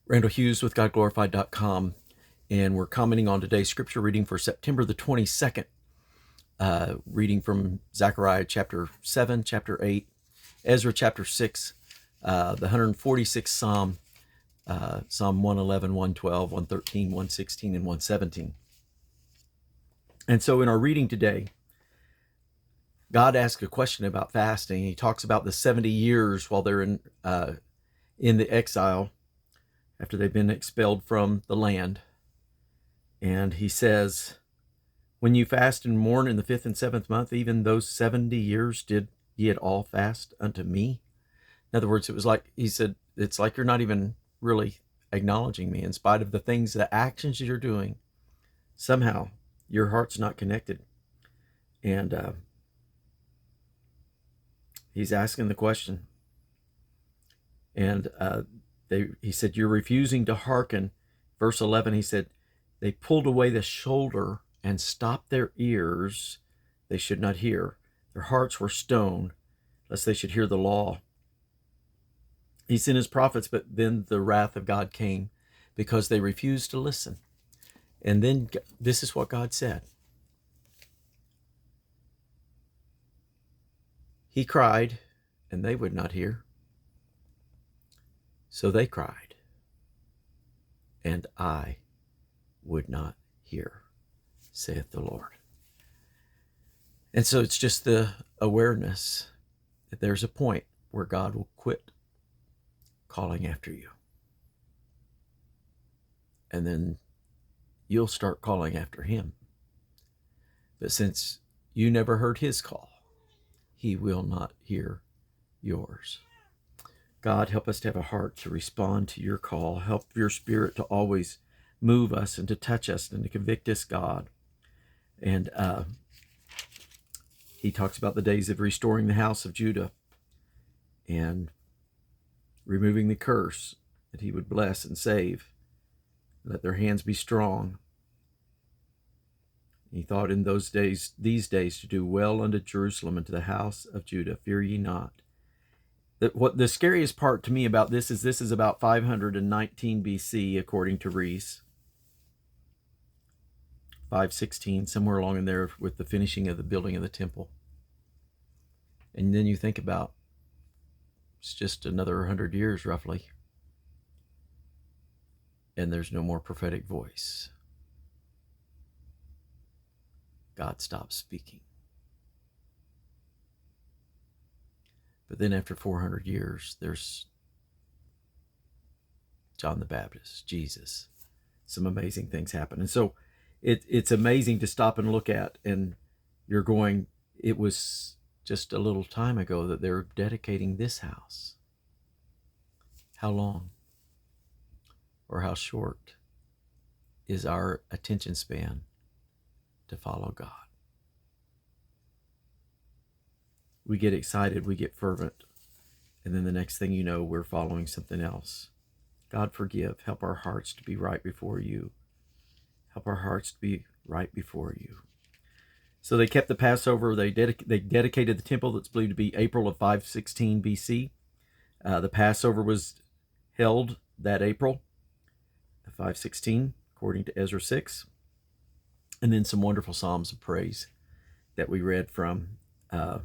Randall Hughes with GodGlorified.com, and we're commenting on today's scripture reading for September the 22nd, reading from Zechariah chapter 7, chapter 8, Ezra chapter 6, the 146th Psalm, Psalm 111, 112, 113, 116, and 117. And so in our reading today, God asks a question about fasting. He talks about the 70 years while they're in the exile, after they've been expelled from the land. And he says, when you fast and mourn in the 5th and 7th month, even those 70 years did ye at all fast unto me? In other words, it was like, he said, it's like you're not even really acknowledging me in spite of the things, the actions you're doing. Somehow your heart's not connected. And he's asking the question. And he said, you're refusing to hearken. Verse 11, he said, they pulled away the shoulder and stopped their ears. They should not hear. Their hearts were stoned, lest they should hear the law. He sent his prophets, but then the wrath of God came because they refused to listen. And then this is what God said. He cried, and they would not hear. So they cried, and I would not hear, saith the Lord. And so it's just the awareness that there's a point where God will quit calling after you. And then you'll start calling after him. But since you never heard his call, he will not hear yours. God, help us to have a heart to respond to your call. Help your Spirit to always move us and to touch us and to convict us, God. And he talks about the days of restoring the house of Judah and removing the curse, that he would bless and save. Let their hands be strong. He thought in these days, to do well unto Jerusalem and to the house of Judah. Fear ye not. What the scariest part to me about this is about 519 BC, according to Reese. 516, somewhere along in there with the finishing of the building of the temple. And then you think about, it's just another 100 years roughly. And there's no more prophetic voice. God stops speaking. But then after 400 years, there's John the Baptist, Jesus. Some amazing things happen. And so it's amazing to stop and look at, and you're going, it was just a little time ago that they're dedicating this house. How long or how short is our attention span to follow God? We get excited, we get fervent, and then the next thing you know, we're following something else. God, forgive. Help our hearts to be right before you. Help our hearts to be right before you. So they kept the Passover. They dedicated the temple that's believed to be April of 516 BC. The Passover was held that April of 516, according to Ezra 6. And then some wonderful psalms of praise that we read from. An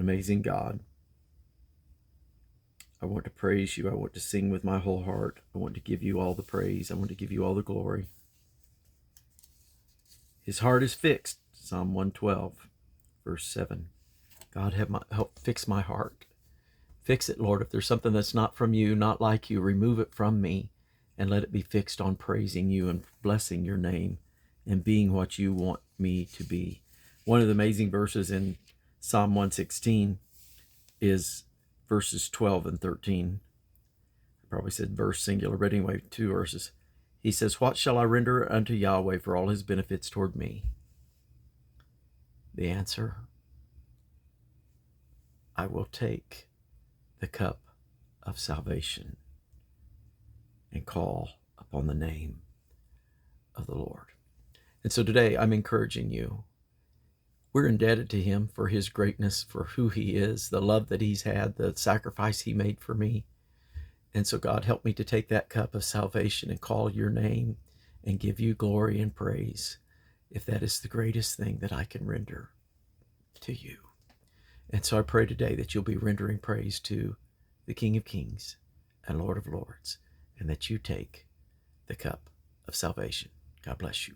amazing God. I want to praise you. I want to sing with my whole heart. I want to give you all the praise. I want to give you all the glory. His heart is fixed. Psalm 112, verse 7. God, help fix my heart. Fix it, Lord. If there's something that's not from you, not like you, remove it from me and let it be fixed on praising you and blessing your name and being what you want me to be. One of the amazing verses in Psalm 116 is verses 12 and 13. I probably said verse singular, but anyway, 2 verses. He says, what shall I render unto Yahweh for all his benefits toward me? The answer, I will take the cup of salvation and call upon the name of the Lord. And so today I'm encouraging you, We're indebted to him for his greatness, for who he is, the love that he's had, the sacrifice he made for me. And so, God, help me to take that cup of salvation and call your name and give you glory and praise, if that is the greatest thing that I can render to you. And so I pray today that you'll be rendering praise to the King of Kings and Lord of Lords, and that you take the cup of salvation. God bless you.